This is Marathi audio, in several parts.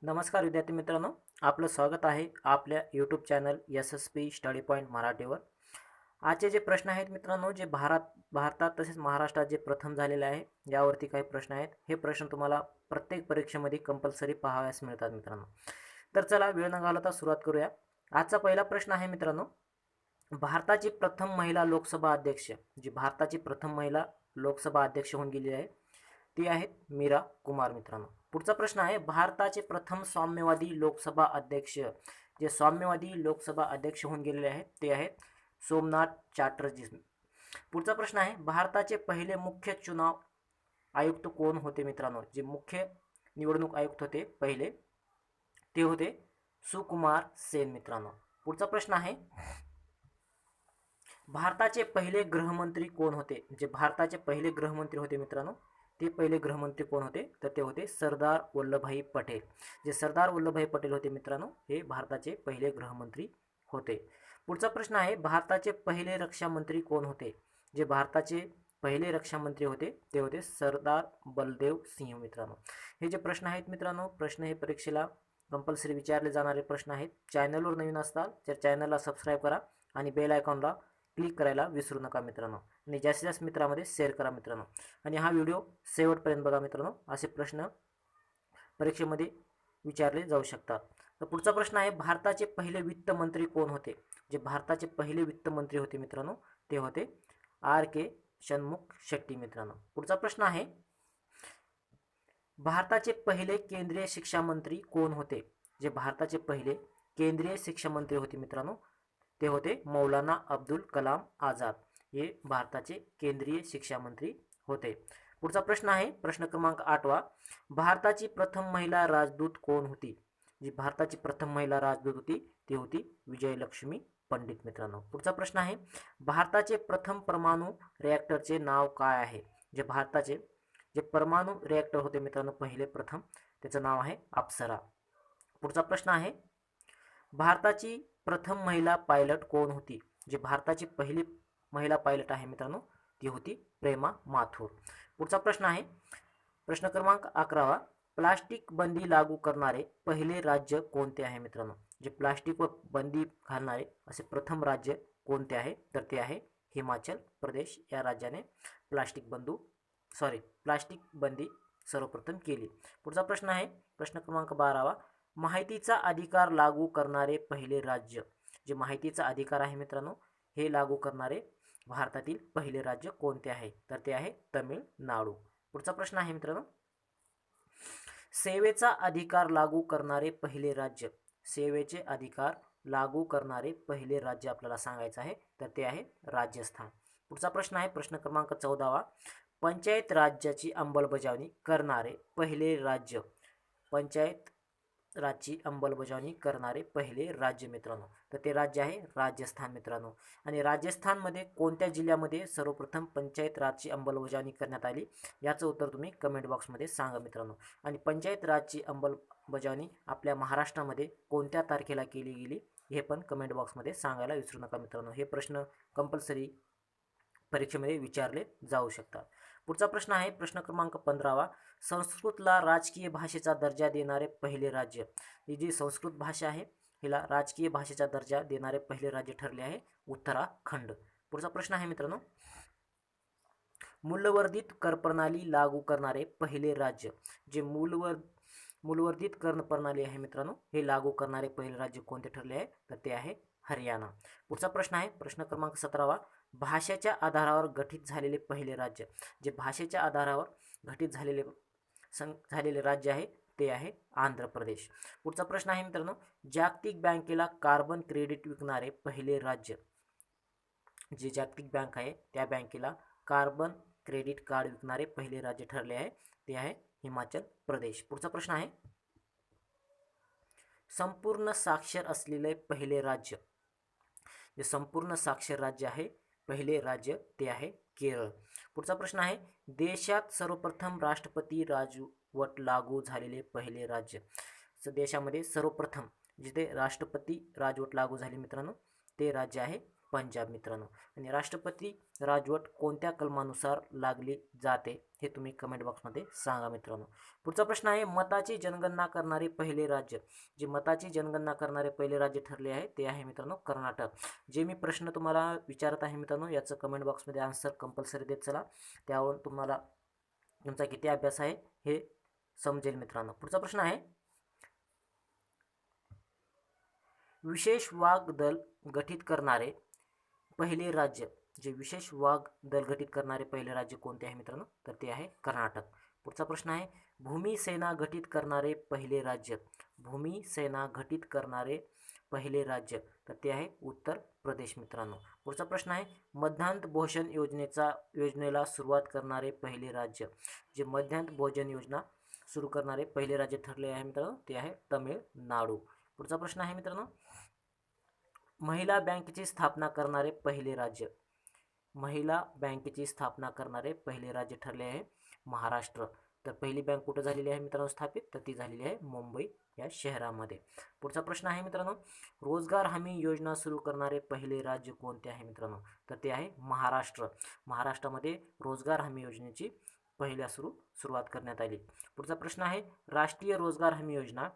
नमस्कार विद्यार्थी मित्रांनो, आपलं स्वागत आहे आपल्या YouTube channel SSP study point मराठीवर. आजचे जे प्रश्न आहेत मित्रांनो, जे भारतात तसेच महाराष्ट्रात जे प्रथम झालेले आहे यावरती काही प्रश्न आहेत. हे प्रश्न तुम्हाला प्रत्येक परीक्षेमध्ये कंपल्सरी पाहावयास मिळतात मित्रांनो. तर चला वेळ न घालवता सुरुवात करूया. आजचा पहिला प्रश्न आहे मित्रांनो, भारताची प्रथम महिला लोकसभा अध्यक्ष, जी भारताची प्रथम महिला लोकसभा अध्यक्ष होऊन गेली आहे ती आहेत मीरा कुमार मित्रांनो. पुढचा प्रश्न आहे, भारताचे प्रथम साम्यवादी लोकसभा अध्यक्ष, जे साम्यवादी लोकसभा अध्यक्ष होऊन गेलेले आहेत ते आहेत सोमनाथ चॅटर्जी. पुढचा प्रश्न आहे, भारताचे पहिले मुख्य चुनाव आयुक्त कोण होते मित्रांनो? जे मुख्य निवडणूक आयुक्त होते पहिले ते होते सुकुमार सेन मित्रांनो. पुढचा प्रश्न आहे, भारताचे पहिले गृहमंत्री कोण होते? जे भारताचे पहिले गृहमंत्री होते मित्रांनो, ते पहिले गृहमंत्री कोण होते? तर ते होते सरदार वल्लभभाई पटेल. जे सरदार वल्लभभाई पटेल होते मित्रांनो, हे भारताचे पहिले गृहमंत्री होते. पुढचा प्रश्न आहे, भारताचे पहिले रक्षा मंत्री कोण होते? जे भारताचे पहिले रक्षा मंत्री होते ते होते सरदार बलदेव सिंह मित्रांनो. हे जे प्रश्न आहेत मित्रांनो, प्रश्न हे परीक्षेला कंपल्सरी विचारले जाणारे प्रश्न आहेत. चॅनलवर नवीन असताल तर चॅनलला सबस्क्राईब करा आणि बेल आयकॉनला क्लिक करायला विसरू नका मित्रांनो. आणि जास्तीत जास्त मित्रांमध्ये शेअर करा मित्रांनो. आणि हा व्हिडिओ शेवटपर्यंत बघा मित्रांनो, असे प्रश्न परीक्षेमध्ये विचारले जाऊ शकतात. तर पुढचा प्रश्न आहे, भारताचे पहिले वित्त मंत्री कोण होते? जे भारताचे पहिले वित्त मंत्री होते मित्रांनो, ते होते RK षण्मुख शेट्टी मित्रांनो. पुढचा प्रश्न आहे, भारताचे पहिले केंद्रीय शिक्षा मंत्री कोण होते? जे भारताचे पहिले केंद्रीय शिक्षा मंत्री होते मित्रांनो, ते होते मौलाना अब्दुल कलाम आझाद. हे भारताचे केंद्रीय शिक्षा मंत्री होते. पुढचा प्रश्न आहे, प्रश्न क्रमांक 8वा, भारताची प्रथम महिला राजदूत कोण होती? जी भारताची प्रथम महिला राजदूत होती ती होती विजयलक्ष्मी पंडित मित्रांनो. पुढचा प्रश्न आहे, भारताचे प्रथम परमाणु रिॲक्टरचे नाव काय आहे? जे भारताचे जे परमाणु रिॲक्टर होते मित्रांनो पहिले प्रथम, त्याचं नाव आहे अप्सरा. पुढचा प्रश्न आहे, भारताची प्रथम महिला पायलट कोण होती? जी भारताची पहिली महिला पायलट आहे मित्रांनो, ती होती प्रेमा माथुर. पुढचा प्रश्न आहे, प्रश्न क्रमांक 11वा, प्लास्टिक बंदी लागू करणारे पहिले राज्य कोणते आहे मित्रांनो? जे प्लास्टिकवर बंदी घालणारे असे प्रथम राज्य कोणते आहे? तर ते आहे हिमाचल प्रदेश. या राज्याने प्लास्टिक बंदी सर्वप्रथम केली. पुढचा प्रश्न आहे, प्रश्न क्रमांक 12वा, माहितीचा अधिकार लागू करणारे पहिले राज्य. जे माहितीचा अधिकार आहे मित्रांनो, हे लागू करणारे भारतातील पहिले राज्य कोणते आहे? तर ते आहे तमिळनाडू. पुढचा प्रश्न आहे मित्रांनो, सेवेचा अधिकार लागू करणारे पहिले राज्य. सेवेचे अधिकार लागू करणारे पहिले राज्य आपल्याला सांगायचं आहे, तर ते आहे राजस्थान. पुढचा प्रश्न आहे, प्रश्न क्रमांक 14वा, पंचायत राज्याची अंमलबजावणी करणारे पहिले राज्य. पंचायत राज्याची अंमलबजावणी करणारे पहिले राज्य मित्रांनो, तर ते राज्य आहे राजस्थान मित्रांनो. आणि राजस्थानमध्ये कोणत्या जिल्ह्यामध्ये सर्वप्रथम पंचायत राजची अंमलबजावणी करण्यात आली? याचं उत्तर तुम्ही कमेंट बॉक्समध्ये सांगा मित्रांनो. आणि पंचायत राजची अंमलबजावणी आपल्या महाराष्ट्रामध्ये कोणत्या तारखेला केली गेली हे पण कमेंट बॉक्समध्ये सांगायला विसरू नका मित्रांनो. हे प्रश्न कंपल्सरी परीक्षेमध्ये विचारले जाऊ शकतात. पुढचा प्रश्न आहे, प्रश्न क्रमांक 15वा, संस्कृतला राजकीय भाषेचा दर्जा देणारे पहिले राज्य. ही जी संस्कृत भाषा आहे हिला राजकीय भाषेचा दर्जा देणारे पहिले राज्य ठरले आहे उत्तराखंड. पुढचा प्रश्न आहे मित्रांनो, मूल्यवर्धित कर प्रणाली लागू करणारे पहिले राज्य. जे मूल्यवर्धित कर प्रणाली आहे मित्रांनो, हे लागू करणारे पहिले राज्य कोणते ठरले आहे? तर ते आहे हरियाणा. पुढचा प्रश्न आहे, प्रश्न क्रमांक 17वा, भाषेच्या आधारावर गठीत झालेले पहिले राज्य. जे भाषेच्या आधारावर गठीत झालेले राज्य आहे ते आहे आंध्र प्रदेश. पुढचा प्रश्न आहे मित्रांनो, जागतिक बँकेला कार्बन क्रेडिट विकणारे पहिले राज्य. जे जागतिक बँक आहे त्या बँकेला कार्बन क्रेडिट कार्ड विकणारे पहिले राज्य ठरले आहे, ते आहे हिमाचल प्रदेश. पुढचा प्रश्न आहे, संपूर्ण साक्षर असलेले पहिले राज्य. जे संपूर्ण साक्षर राज्य आहे पहिले राज्य ते आहे केरळ. पुढचा प्रश्न आहे, देशात सर्वप्रथम राष्ट्रपती राजवट लागू झालेले पहिले राज्य. देशामध्ये सर्वप्रथम जिथे राष्ट्रपती राजवट लागू झाली मित्रांनो, ते राज्य आहे पंजाब मित्रांनो. आणि राष्ट्रपती राजवट कोणत्या कलमानुसार लागली जाते हे तुम्ही कमेंट बॉक्समध्ये सांगा मित्रांनो. पुढचा प्रश्न आहे मताची जनगणना करणारे पहिले राज्य. जे मताची जनगणना करणारे पहिले राज्य ठरले आहे ते आहे मित्रांनो कर्नाटक. जे मी प्रश्न तुम्हाला विचारत आहे मित्रांनो याचं कमेंट बॉक्समध्ये आन्सर कंपल्सरी देत चला. त्यावरून तुम्हाला तुमचा किती अभ्यास आहे हे समजेल मित्रांनो. पुढचा प्रश्न आहे विशेष वाघ दल गठीत करणारे पहिले राज्य. जे विशेष वाघ दल गठीत करणारे पहिले राज्य कोणते आहे मित्रांनो तर ते आहे कर्नाटक. पुढचा प्रश्न आहे भूमी सेना गठीत करणारे पहिले राज्य. भूमी सेना गठीत करणारे पहिले राज्य तर ते आहे उत्तर प्रदेश मित्रांनो. पुढचा प्रश्न आहे मध्यान्ह भोजन योजनेला सुरुवात करणारे पहिले राज्य. जे मध्यान्ह भोजन योजना सुरू करणारे पहिले राज्य ठरले आहे मित्रांनो ते आहे तमिळनाडू. पुढचा प्रश्न आहे मित्रांनो महिला बँकेची स्थापना करणारे पहिले राज्य. महिला बँकेची स्थापना करणारे पहिले राज्य ठरले आहे महाराष्ट्र. तर पहिली बँक कुठं झालेली आहे मित्रांनो स्थापित तर ती झालेली आहे मुंबई या शहरामध्ये. पुढचा प्रश्न आहे मित्रांनो रोजगार हमी योजना सुरू करणारे पहिले राज्य कोणते आहे मित्रांनो तर ते आहे महाराष्ट्र. महाराष्ट्रामध्ये रोजगार हमी योजनेची सुरुवात करण्यात आली. पुढचा प्रश्न आहे राष्ट्रीय रोजगार हमी योजना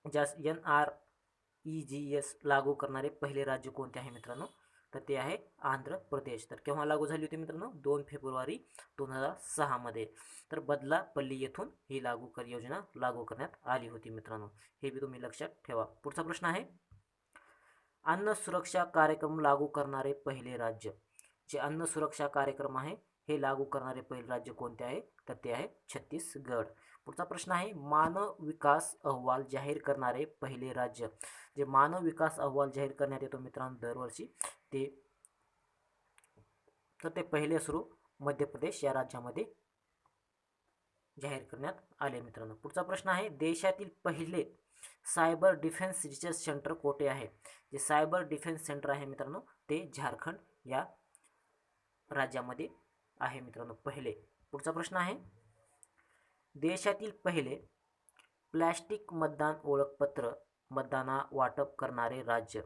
ज्यास NREGS लागू करणारे पहिले राज्य कोणते आहे मित्रांनो तर ते आहे आंध्र प्रदेश. तर केव्हा लागू झाली होती मित्रांनो 2 फेब्रुवारी 2006 मध्ये. तर बदलापल्ली येथून ही योजना लागू करण्यात आली होती मित्रांनो. हे बी तुम्ही लक्षात ठेवा. पुढचा प्रश्न आहे अन्न सुरक्षा कार्यक्रम लागू करणारे पहिले राज्य. जे अन्न सुरक्षा कार्यक्रम आहे हे लागू करणारे पहिले राज्य कोणते आहे तर ते आहे छत्तीसगड. पुढचा प्रश्न आहे मानव विकास अहवाल जाहीर करणारे पहिले राज्य. जे मानव विकास अहवाल जाहीर करण्यात येतो मित्रांनो दरवर्षी ते पहिले सुरू मध्य प्रदेश या राज्यामध्ये जाहीर करण्यात आले मित्रांनो. पुढचा प्रश्न आहे देशातील पहिले सायबर डिफेन्स रिसर्च सेंटर कोठे आहे. जे सायबर डिफेन्स सेंटर आहे मित्रांनो ते झारखंड या राज्यामध्ये आहे मित्रांनो पहिले. पुढचा प्रश्न आहे देशातील पहिले प्लॅस्टिक मतदान ओळखपत्र मतदाना वाटप करणारे राज्य.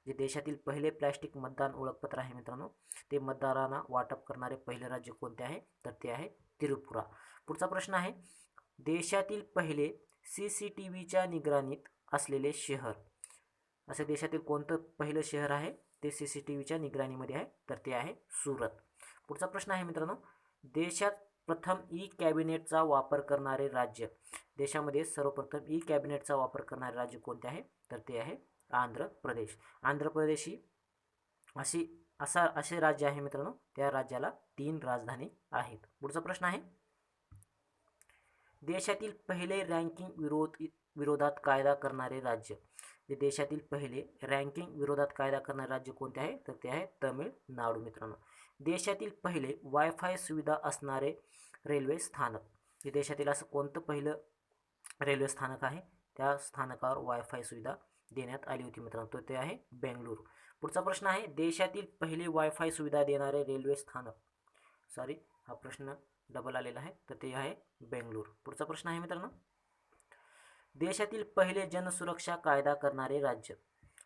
जे देशातील पहिले प्लॅस्टिक मतदान ओळखपत्र आहे मित्रांनो ते मतदारांना वाटप करणारे पहिले राज्य कोणते आहे तर ते आहे त्रिपुरा. पुढचा प्रश्न आहे देशातील पहिले CCTVच्या निगराणीत असलेले शहर. असे देशातील कोणतं पहिलं शहर आहे ते CCTVच्या निगराणीमध्ये आहे तर ते आहे सुरत. पुढचा प्रश्न आहे मित्रांनो देशात प्रथम कॅबिनेटचा वापर करणारे राज्य. देशामध्ये सर्वप्रथम कॅबिनेटचा वापर करणारे राज्य कोणते आहे तर ते आहे आंध्र प्रदेश. आंध्र प्रदेश ही असे राज्य आहे मित्रांनो त्या राज्याला 3 राजधानी आहेत. पुढचा प्रश्न आहे देशातील पहिले रँकिंग विरोधात कायदा करणारे राज्य. जे देशातील पहिले रँकिंग विरोधात कायदा करणारे राज्य कोणते आहे तर ते आहे तमिळनाडू मित्रांनो. देशातील पहिले वायफाय सुविधा असणारे रेल्वे स्थानक. जे देशातील असं कोणतं पहिलं रेल्वे स्थानक आहे त्या स्थानकावर वायफाय सुविधा देण्यात आली होती मित्रांनो तर ते आहे बेंगळूर. पुढचा प्रश्न आहे देशातील पहिले वायफाय सुविधा देणारे रेल्वे स्थानक. हा प्रश्न डबल आलेला आहे तर ते आहे बेंगळूर. पुढचा प्रश्न आहे मित्रांनो देशातील पहिले जनसुरक्षा कायदा करणारे राज्य.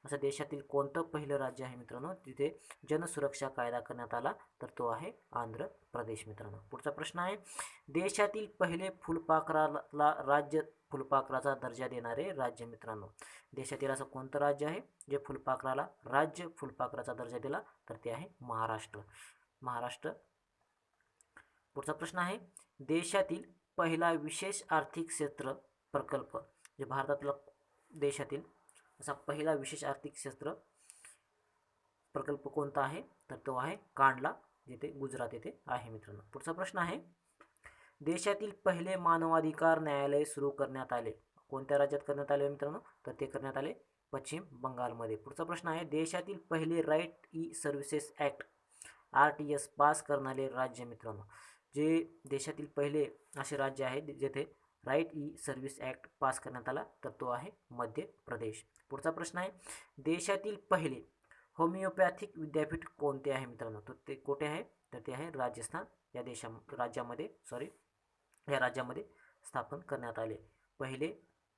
असं देशातील कोणतं पहिलं राज्य आहे मित्रांनो तिथे जनसुरक्षा कायदा करण्यात आला तर तो आहे आंध्र प्रदेश मित्रांनो. पुढचा प्रश्न आहे देशातील पहिले फुलपाखराचा दर्जा देणारे राज्य मित्रांनो. देशातील असं कोणतं राज्य आहे जे फुलपाखराचा दर्जा दिला तर ते आहे महाराष्ट्र. पुढचा प्रश्न आहे देशातील पहिला विशेष आर्थिक क्षेत्र प्रकल्प. जे भारतातला देशातील असा पहिला विशेष आर्थिक क्षेत्र प्रकल्प कोणता आहे तर तो आहे कांडला जिथे गुजरात येथे आहे मित्रांनो. पुढचा प्रश्न आहे देशातील पहिले मानवाधिकार न्यायालय सुरू करण्यात आले. कोणत्या राज्यात करण्यात आले मित्रांनो तर ते करण्यात आले पश्चिम बंगालमध्ये. पुढचा प्रश्न आहे देशातील पहिले right services act RTS pass करणारे राज्य मित्रांनो. जे देशातील पहिले असे राज्य आहे जेथे राईट सर्व्हिस ॲक्ट पास करण्यात आला तर तो आहे मध्य प्रदेश. पुढचा प्रश्न आहे देशातील पहिले होमिओपॅथिक विद्यापीठ कोणते आहे मित्रांनो तर ते कोठे आहे तर ते आहे राजस्थान या राज्यामध्ये स्थापन करण्यात आले पहिले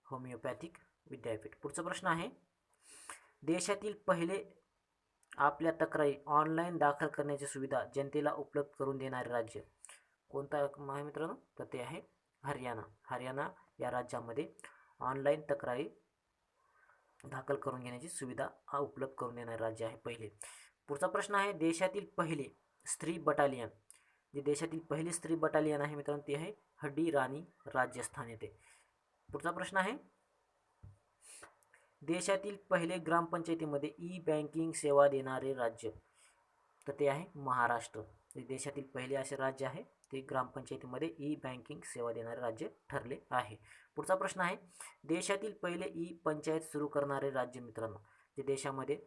होमिओपॅथिक विद्यापीठ. पुढचा प्रश्न आहे देशातील पहिले आपल्या तक्रारी ऑनलाईन दाखल करण्याची सुविधा जनतेला उपलब्ध करून देणारे राज्य कोणता आहे मित्रांनो? तर ते आहे हरियाणा. हरियाणा या राज्यामध्ये ऑनलाईन तक्रारी दाखल करून घेण्याची सुविधा उपलब्ध करून देणारे राज्य आहे पहिले. पुढचा प्रश्न आहे देशातील पहिले स्त्री बटालियन. जे देशातील पहिले स्त्री बटालियन आहे मित्रांनो ते आहे हड्डी राणी राजस्थान येथे. पुढचा प्रश्न आहे देशातील पहिले ग्रामपंचायतीमध्ये ई बँकिंग सेवा देणारे राज्य तर ते आहे महाराष्ट्र. देशातील पहिले असे राज्य आहे ते ग्रामपंचायतीमध्ये ई बँकिंग सेवा देणारे राज्य ठरले आहे. पुढचा प्रश्न आहे देशातील पहिले ई पंचायत सुरू करणारे राज्य मित्रांनो. जे देशामध्ये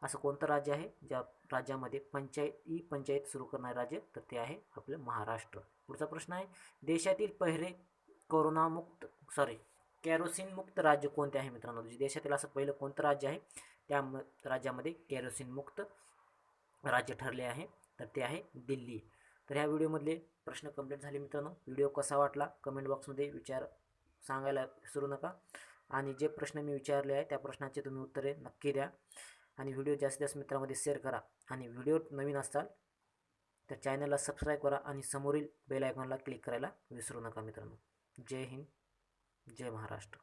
असं कोणतं राज्य आहे ज्या राज्यामध्ये ई पंचायत सुरू करणारे राज्य तर ते आहे आपलं महाराष्ट्र. पुढचा प्रश्न आहे देशातील पहिले कॅरोसिन मुक्त राज्य कोणते आहे मित्रांनो? देशातील असं पहिलं कोणतं राज्य आहे त्या राज्यामध्ये कॅरोसिन मुक्त राज्य ठरले आहे तर ते आहे दिल्ली. तर ह्या व्हिडिओमधले प्रश्न कंप्लीट झाले मित्रांनो. व्हिडिओ कसा वाटला कमेंट बॉक्समध्ये विचार सांगायला विसरू नका. आणि जे प्रश्न मी विचारले आहे त्या प्रश्नाचे तुम्ही उत्तरे नक्की द्या. आणि व्हिडिओ जास्तीत जास्त मित्रांमध्ये शेअर करा. आणि व्हिडिओ नवीन असाल तर चॅनलला सबस्क्राईब करा आणि समोरील बेल आयकॉनला क्लिक करायला विसरू नका मित्रांनो. जय हिंद, जय महाराष्ट्र.